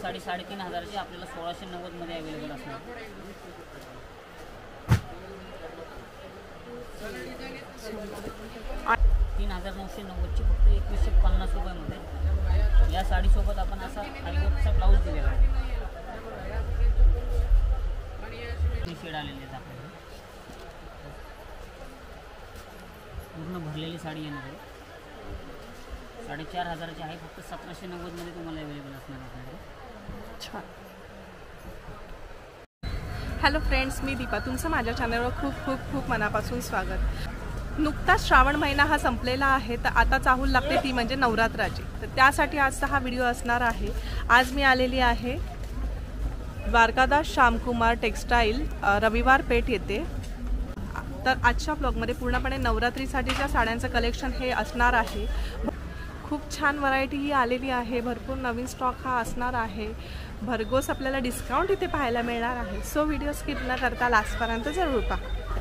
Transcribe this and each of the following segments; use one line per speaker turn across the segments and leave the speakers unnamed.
साडी 3,500ची आपल्याला 1690 मध्ये अवेलेबल असणार. 3,990ची फक्त 2150 रुपयामध्ये. या साडीसोबत आपण असा हलगोचा ब्लाऊज दिलेला आहे. शेड आलेले आहेत आपल्याला. पूर्ण भरलेली साडी येणार आहे. 4,500ची आहे. फक्त 1790 मध्ये तुम्हाला अवेलेबल असणार आपल्याकडे.
छान. हॅलो फ्रेंड्स, मी दीपा. तुमचं माझ्या चॅनलवर खूप खूप खूप मनापासून स्वागत. नुकताच श्रावण महिना हा संपलेला आहे, तर आता चाहूल लागते ती म्हणजे नवरात्राची. तर त्यासाठी आजचा हा व्हिडिओ असणार आहे. आज मी आलेली आहे द्वारकादास श्यामकुमार टेक्स्टाईल, रविवार पेठ येते. तर आजच्या ब्लॉगमध्ये पूर्णपणे नवरात्रीसाठीच्या साड्यांचं कलेक्शन हे असणार आहे. खूप छान व्हरायटी ही आलेली आहे. भरपूर नवीन स्टॉक हा असणार आहे. भरघोस आपल्याला डिस्काउंट इथे पाहायला मिळणार आहे. सो व्हिडिओ स्किप न करता लास्टपर्यंत जरूर पहा.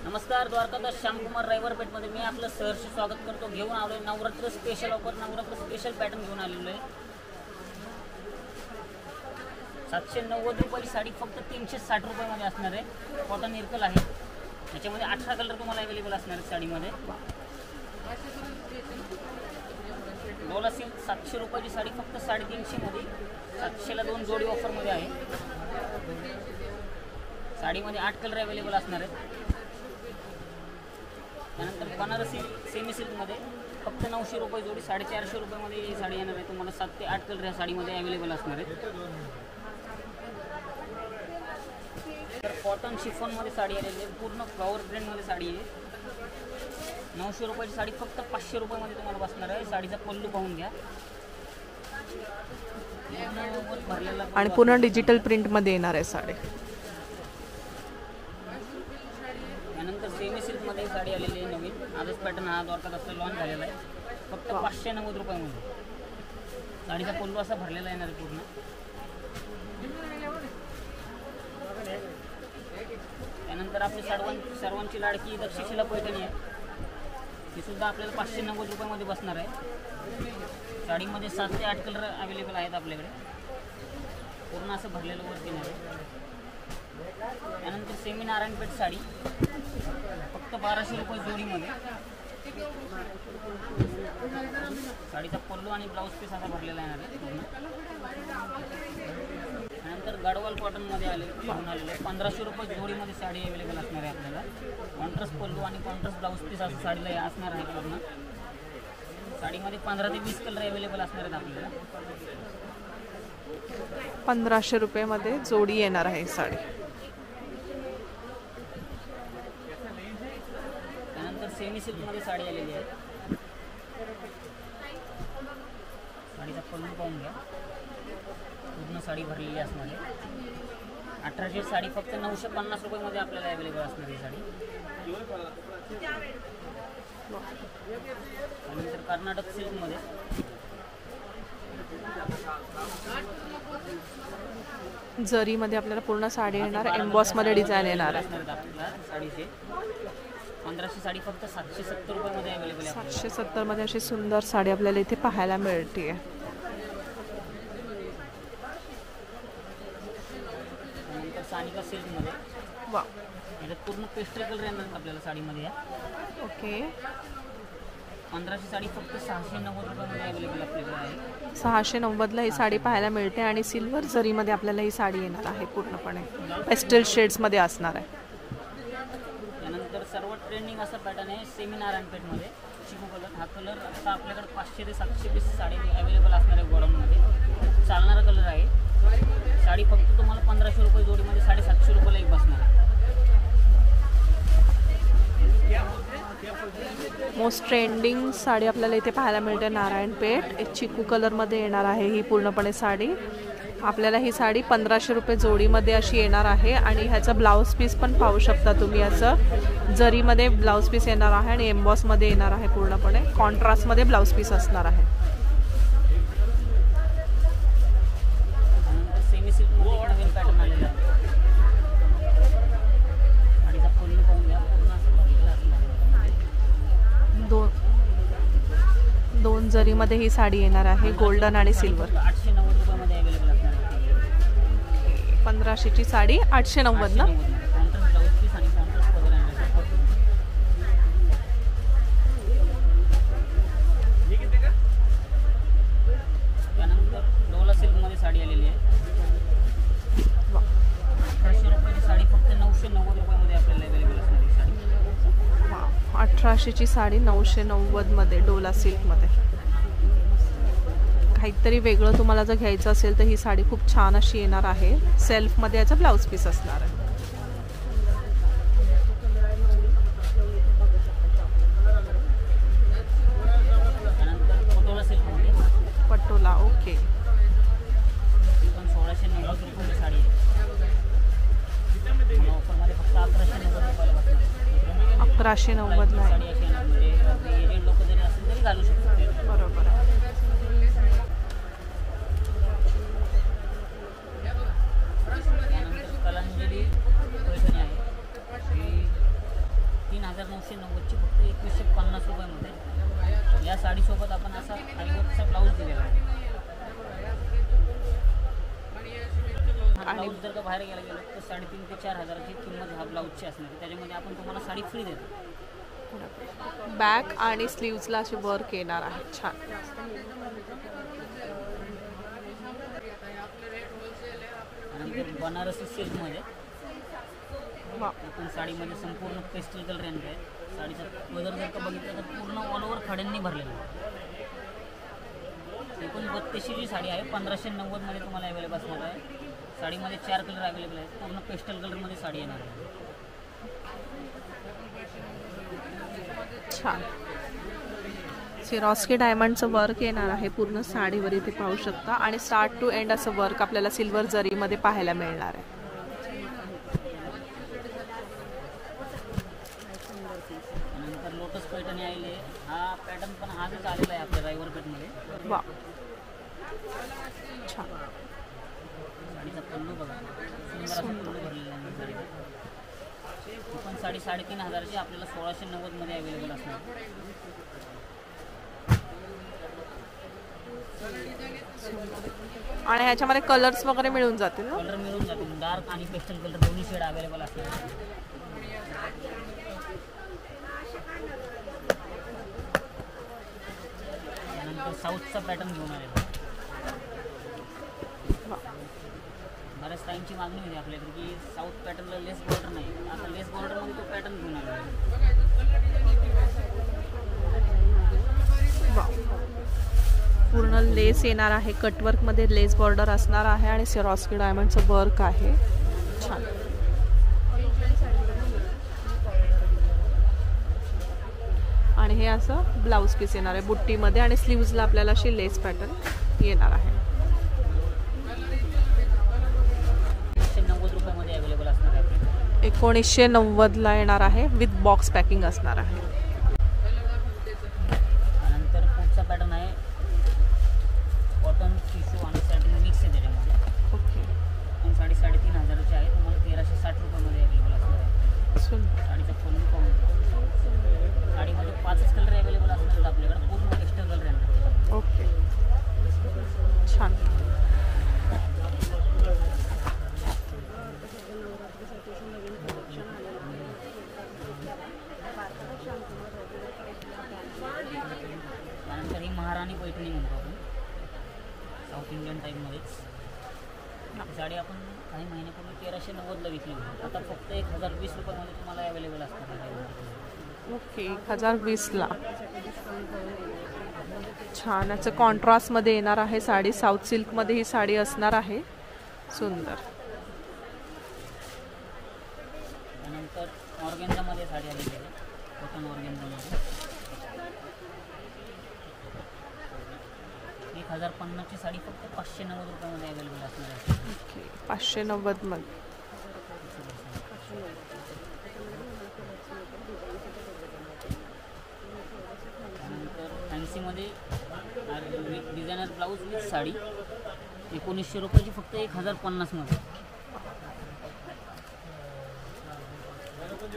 नमस्कार, द्वारकादास श्यामकुमार रविवार पेठमध्ये मी आपलं सहर्ष स्वागत करतो. घेऊन आलो आहे Navratra special offer, Navratra special pattern घेऊन आलेलो आहे. 790 रुपयाची साडी फक्त 360 रुपयामध्ये असणार आहे. कॉटन इरकल आहे. याच्यामध्ये 18 कलर तुम्हाला अवेलेबल असणार आहेत साडीमध्ये. डोला सिल्क 700 रुपयाची साडी फक्त 350 मध्ये. 700ला 2 जोडी ऑफरमध्ये आहे. साडीमध्ये 8 कलर अवेलेबल असणार आहेत. त्यानंतर बनारसी सेमी सिल्कमध्ये फक्त 900 रुपये जोडी, 450 रुपयामध्ये ही साडी येणार आहे. तुम्हाला 7 ते 8 कलर ह्या साडीमध्ये अवेलेबल असणार आहेत. तर कॉटन शिफॉनमध्ये साडी आलेली आहे. पूर्ण फ्लॉवर प्रिंटमध्ये साडी आहे. 900 रुपयाची साडी फक्त 500 रुपयामध्ये तुम्हाला बसणार आहे. साडीचा पल्लू पाहून घ्या.
आणि पूर्ण डिजिटल प्रिंटमध्ये येणार आहे साडी.
त्यानंतर सेमी सिल्कमध्ये साडी आलेली आहे नवीन. आजच पॅटर्न हा द्वारकादासला लॉन्च झालेला आहे. फक्त 590 रुपयामध्ये. साडीचा पल्लू असा भरलेला येणार आहे पूर्ण. त्यानंतर आपली सर्वांची लाडकी दक्षिणशिला पैठणी आहे. ही सुद्धा आपल्याला 590 रुपयामध्ये बसणार आहे. साडीमध्ये 7 ते 8 कलर अवेलेबल आहेत आपल्याकडे. पूर्ण असं भरलेलं वर्क येणार आहे. त्यानंतर सेमी नारायणपेठ साडी फक्त 1200 रुपये जोडीमध्ये. साडीचा पल्लू आणि ब्लाऊज पीस असा भरलेला येणार आहे पूर्ण. त्यानंतर गडवाल कॉटनमध्ये घेऊन आलेलं आहे. 1500 रुपये जोडीमध्ये साडी अवेलेबल असणार आहे आपल्याला. कॉन्ट्रास्ट पल्लू आणि कॉन्ट्रास्ट ब्लाऊज पीस असं साडीला असणार आहे पूर्ण. साडीमध्ये 15 ते 20 कलर अवेलेबल असणार आहेत आपल्याला.
1500 रुपयामध्ये जोडी येणार आहे साडी.
त्यानंतर सेमी सिल्कमध्ये साडी आलेली आहे. साडीचा पल्लू पाहून घ्या. पूर्ण साडी भरलेली असणार आहे. 1800 साडी फक्त 950 रुपयामध्ये आपल्याला अवेलेबल असणार आहे साडी. त्यानंतर कर्नाटक सिल्कमध्ये
जरीमध्ये आपल्याला पूर्ण साडी येणार. एम्बॉसमध्ये डिझाईन येणार आहे.
साडीचे 1500 साडी फक्त 770 रुपयामध्ये अवेलेबल आहे.
770 मध्ये अशी सुंदर साडी आपल्याला इथे पाहायला मिळते.
सानिका सिल्कमध्ये
वा,
याच्यात पूर्ण पेस्टल कलर येणार आपल्याला साडीमध्ये.
ओके.
1500 साडी फक्त 690 रुपयामध्ये अवेलेबल आपल्याकडे आहे.
690ला ही साडी पाहायला मिळते आणि सिल्वर जरीमध्ये आपल्याला ही साडी येणार आहे. पूर्णपणे पेस्टल शेड्समध्ये असणार आहे.
त्यानंतर सर्व ट्रेंडिंग असा पॅटर्न आहे सेमी नारायणपेठमध्ये. चिकू कलर. हा कलर आता आपल्याकडे 500 ते 720 साडी अवेलेबल असणार आहे गोडाऊनमध्ये. चालणारा कलर आहे. साडी फक्त तुम्हाला 1500 रुपये जोडीमध्ये 750 रुपयाला एक बसणार आहे.
मोस्ट ट्रेंडिंग साडी आपल्याला इथे पाहायला मिळते नारायणपेठ. एक चिकू कलरमध्ये येणार आहे ही पूर्णपणे साडी. आपल्याला ही साडी 1500 रुपये जोडीमध्ये अशी येणार आहे. आणि ह्याचं ब्लाऊज पीस पण पाहू शकता तुम्ही. याचं जरीमध्ये ब्लाऊज पीस येणार आहे आणि एम्बॉसमध्ये येणार आहे. पूर्णपणे कॉन्ट्रास्टमध्ये ब्लाऊज पीस असणार आहे.
सेमी सिल्क नवीन पॅटर्न आलेला आहे. साडीचा पल्लू पाहून घ्या. पूर्ण असं भरलेला असणार.
दोन जरीमध्ये ही साडी येणार आहे. गोल्डन आणि सिल्वर.
890 रुपयामध्ये अवेलेबल असणार आहे.
1500ची साडी 890 ना.
कॉन्ट्रास्ट ब्लाऊज पीस आणि कॉन्ट्रास्ट पदर आहे. त्यानंतर डोला सिल्कमध्ये साडी आलेली आहे. 1800 रुपयाची साडी फक्त 990 रुपयामध्ये आपल्याला अवेलेबल असणार ही साडी.
1800ची साडी 990 मध्ये डोला सिल्कमध्ये. काहीतरी वेगळं तुम्हाला जर घ्यायचं असेल तर ही साडी खूप छान अशी येणार आहे. सेल्फमध्ये याचा ब्लाऊज पीस असणार आहे.
त्यानंतर पटोला सिल्कमध्ये
पटोला ओके.
पण 1690 रुपयाची साडी आहे. ऑफरमध्ये फक्त 1190 रुपयाला बसणार.
1190 ला आहे.
साडी अशी येणार म्हणजे एजंट लोक जरी असेल तरी घालू शकतात.
बरोबर आहे.
त्यानंतर कलांजली पैठणी आहे. ही 3990ची फक्त 2150 रुपयामध्ये. या साडीसोबत आपण असा आरीवर्कचा ब्लाऊज दिलेला आहे. हा ब्लाऊज जर का बाहेर गेला तर 3500 ते 4000ची किंमत हा ब्लाऊजची असणार आहे. त्याच्यामध्ये आपण तुम्हाला साडी फ्री देतो.
बॅक आणि स्लीव्सला असे वर्क येणार आहे. छान.
आणि बनारसी सिल्कमध्ये
वा.
आपण साडीमध्ये संपूर्ण पेस्टल कलर येणार आहे. साडीचा पदर जर का बघितलं तर पूर्ण ऑल ओव्हर खड्यांनी भरलेला आहे. एकूण 3200ची साडी आहे. 1590 मध्ये तुम्हाला अवेलेबल असणार आहे. साडीमध्ये 4 कलर अवेलेबल आहेत. पूर्ण पेस्टल कलरमध्ये साडी येणार आहे.
छान. सिरॉस्की डायमंडचं वर्क येणार आहे पूर्ण साडीवर, इथे पाहू शकता. आणि स्टार्ट टू एंड असं वर्क आपल्याला सिल्वर जरीमध्ये पाहायला मिळणार आहे.
नंतर लोटस पैठणी आलेली आहे. हा पॅटर्न पण आजच आलेला आहे आपल्या रायवर पेठमध्ये.
वा छान.
साडीचा पल्लू बघा, सुंदर असा पल्लू भरलेला आहे साडीचा. ही पण साडी 3500ची आपल्याला 1690 मध्ये अवेलेबल असणार.
आणि ह्याच्यामध्ये कलर्स वगैरे मिळून जातील ना.
कलर मिळून जातील. डार्क आणि पेस्टल कलर दोन्ही शेड अवेलेबल असणार. त्यानंतर साऊथचा पॅटर्न घेऊन आलेला. बऱ्याच टाईमची मागणी होती आपल्याकडे की साऊथ पॅटर्नला लेस बॉर्डर नाही. आता लेस बॉर्डरमध्ये तो पॅटर्न घेऊन आलेला आहे.
पूर्ण लेस येणार आहे. कटवर्कमध्ये लेस बॉर्डर असणार आहे आणि सिरॉस्की डायमंडचं वर्क आहे. छान. आणि हे असं ब्लाऊज पीस येणार आहे बुट्टीमध्ये आणि स्लीव्सला आपल्याला अशी लेस पॅटर्न येणार आहे.
1990 रुपयामध्ये अवेलेबल असणार आहे.
1990 ला येणार आहे. विथ बॉक्स पॅकिंग असणार आहे.
त्यानंतर पुढचा पॅटर्न आहे कॉटन टिश्यू आणि सॅटिन मिक्स आहे त्याच्यामध्ये.
ओके.
पण साडी 3500ची आहे. तुम्हाला 1360 रुपयामध्ये अवेलेबल असणार आहे. साडीचा पल्लू पाहून साडीमध्ये 5 कलर अवेलेबल असणार आहेत आपल्याकडे. पूर्ण पेस्टल कलर आहे.
ओके. छान.
त्यानंतर ही महाराणी पैठणी म्हणतो आपण, साऊथ इंडियन टाईपमध्येच. साडी आपण काही महिन्यापूर्वी 1390ला विकली होती. आता फक्त 1020 रुपयामध्ये तुम्हाला अवेलेबल असणार आहे.
ओके. 1020 ला. छान. याचं कॉन्ट्रास्टमध्ये येणार आहे साडी. साऊथ सिल्कमध्ये ही साडी असणार आहे. सुंदर.
त्यानंतर ऑर्गेन्झामध्ये साडी आलेली आहे. कॉटन ऑर्गेन्झामध्ये 1050ची साडी फक्त 590 रुपयामध्ये अवेलेबल असणार आहे.
ओके. 590 मध्ये.
त्यानंतर फॅन्सीमध्ये डिझायनर ब्लाऊज विथ साडी 1900 रुपयाची फक्त 1050 मध्ये.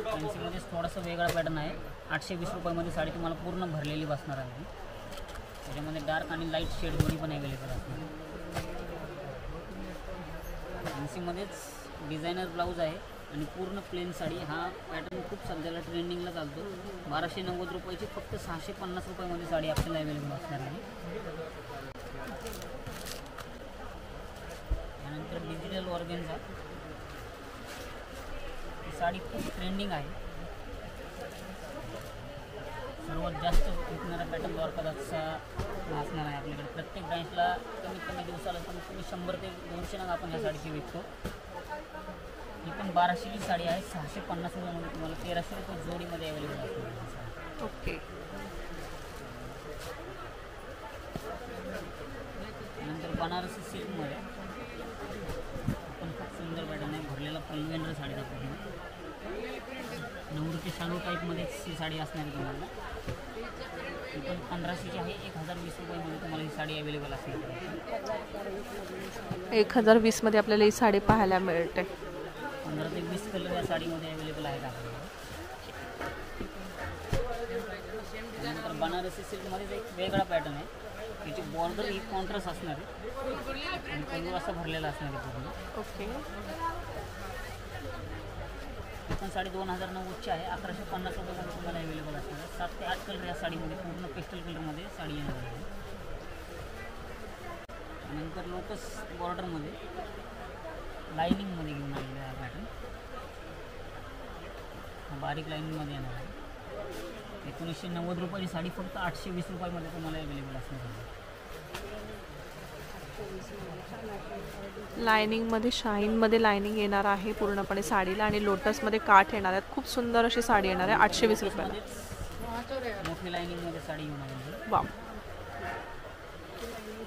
फॅन्सीमध्ये थोडासा वेगळा पॅटर्न आहे. 820 रुपयामध्ये साडी तुम्हाला पूर्ण भरलेली बसणार आहे. त्याच्यामध्ये डार्क आणि लाईट शेड दोन्ही पण अवेलेबल असणार. फॅन्सीमध्येच डिझायनर ब्लाऊज आहे आणि पूर्ण प्लेन साडी. हा पॅटर्न खूप सध्याला ट्रेंडिंगला चालतो. 1290 रुपयाची फक्त 650 रुपयामध्ये साडी आपल्याला अवेलेबल असणार आहे. त्यानंतर डिजिटल ऑर्गेन्झा ही साडी खूप ट्रेंडिंग आहे. सर्वात जास्त विकणारा पॅटर्न द्वारकादासचा असणार आहे आपल्याकडे. प्रत्येक ब्रँचला कमीत कमी दिवसाला कमीत कमी 100 ते 200 नग आपण या साडीची विकतो. ही पण 1200ची साडी आहे. 650 रुपयामध्ये तुम्हाला 1300 रुपये जोडीमध्ये अवेलेबल असणार.
ओके.
नंतर बनारसी सिल्कमध्ये पण खूप सुंदर पॅटर्न आहे. भरलेला पल्लू साडी दाखवतो. नवरीची शालू टाईपमध्येच ही साडी असणार आहे तुम्हाला. ही पण 1500ची आहे. 1020 रुपयामध्ये तुम्हाला ही साडी अवेलेबल असणार आहे.
1020 मध्ये आपल्याला ही साडी पाहायला मिळते.
15 ते 20 कलर या साडीमध्ये अवेलेबल आहेत आपल्याला. त्यानंतर बनारसी सिल्कमध्येच एक वेगळा पॅटर्न आहे. त्याची बॉर्डर ही कॉन्ट्रास्ट असणार आहे आणि पल्लू असा भरलेला असणार आहे पूर्ण.
ओके.
ही पण साडी 2090ची आहे. 1150 रुपयामध्ये तुम्हाला अवेलेबल असणार आहे. 7 ते 8 कलर या साडीमध्ये पूर्ण पेस्टल कलरमध्ये साडी येणार आहे. त्यानंतर लोटस बॉर्डरमध्ये लाईनिंगमध्ये घेऊन आलेला आहे पॅटर्न. बारीक लाईनिंगमध्ये येणार आहे. 1990 रुपयाची साडी फक्त 820 रुपयामध्ये तुम्हाला अवेलेबल असणार आहे.
लायनिंगमध्ये शाईनमध्ये लायनिंग येणार आहे पूर्णपणे साडीला आणि लोटसमध्ये काठ येणार आहेत. खूप सुंदर अशी साडी येणार आहे 820 रुपयाला.
मोठी लाईनिंगमध्ये साडी येणार आहे.
वा.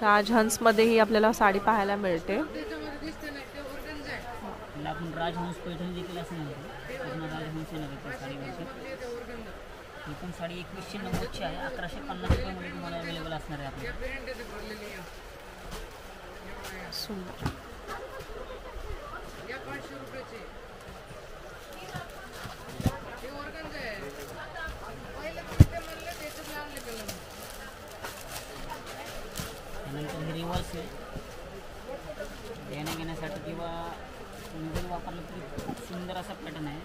राजहंसमध्येही आपल्याला साडी पाहायला मिळते.
आपण राजहंस पैठणी देखील असं म्हणतो. पूर्ण राजहंस येणार आहे त्या साडीवरची. ही पण साडी 2190ची आहे. 1150 रुपयामध्ये तुम्हाला अवेलेबल असणार आहे आपल्याला.
सुंदर.
त्यानंतर हे रिव्हर्स आहे. देण्या घेण्यासाठी किंवा मोबाईल वापरलं तरी खूप सुंदर असा पॅटर्न आहे.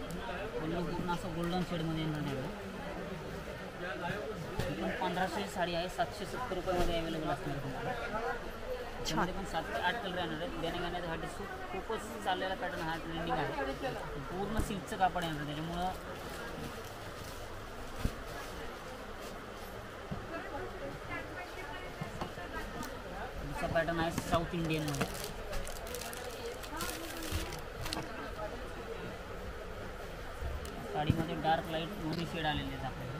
पल्लू पूर्ण असं गोल्डन शेडमध्ये येणार आहे. ही पण 1500ची साडी आहे. 770 रुपयामध्ये अवेलेबल असणार आहे. त्यामध्ये पण 7 ते 8 कलर येणार आहेत. देण्या घेण्यासाठी खूपच चाललेला पॅटर्न हा ट्रेंडिंग आहे. पूर्ण सिल्कचं कापड येणार त्याच्यामुळं दुसरा पॅटर्न आहे साऊथ इंडियनमध्ये. साडीमध्ये डार्क लाईट दोन्ही शेड आलेले आहेत आपल्याकडे.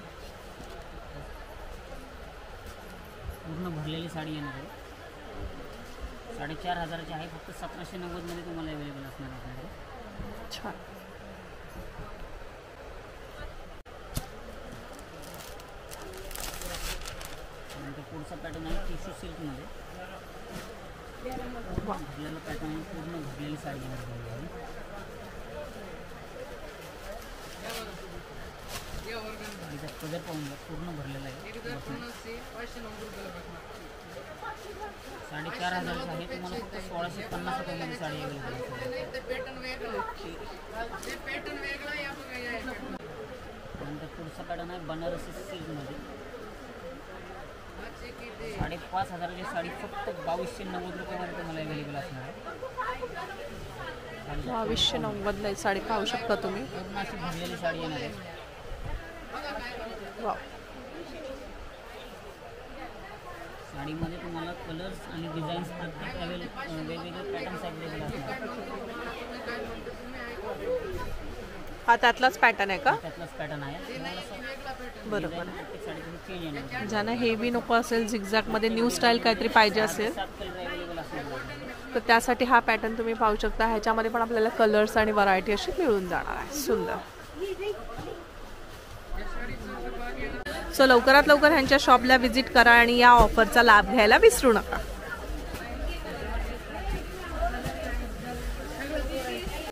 पूर्ण भरलेली साडी येणार आहे. 4500ची आहे. फक्त 1790मध्ये तुम्हाला अवेलेबल असणार आहे आपल्याकडे.
छान.
नंतर पुढचा पॅटर्न आहे टिश्यू सिल्कमध्ये. भरलेला पॅटर्न आहे. पूर्ण भरलेली साडी येणार आहे. साडीचा कलर पाहून घ्या. पूर्ण भरलेला आहे. 4500ची आहे. तुम्हाला फक्त 1650 रुपयामध्ये साडी अवेलेबल आहे. नंतर पुढचा पॅटर्न आहे बनारसी सिल्कमध्ये. 5500ची साडी फक्त 2290 रुपयामध्ये तुम्हाला अवेलेबल असणार आहे.
2290ला ही साडी पाहू शकता तुम्ही.
पूर्ण अशी भरलेली साडी येणार आहे.
वा.
साडीमध्ये तुम्हाला कलर्स आणि डिझाईन्स प्रत्येक वेगवेगळे पॅटर्न्स अवेलेबल असतात.
हा त्यातलाच पॅटर्न आहे का?
त्यातलाच पॅटर्न आहे.
बरोबर.
प्रत्येक साडीमध्ये चेंज येणार.
ज्यांना हेवी नको असेल, झिगझॅगमध्ये न्यू स्टाईल काहीतरी पाहिजे असेल
7 कलर अवेलेबल असणार.
तर त्यासाठी हा पॅटर्न तुम्ही पाहू शकता. ह्याच्यामध्ये पण आपल्याला कलर्स आणि व्हरायटी अशी मिळून जाणार आहे. सुंदर. सो लवकरात लवकर ह्यांच्या शॉपला व्हिजिट करा आणि या ऑफरचा लाभ घ्यायला विसरू नका.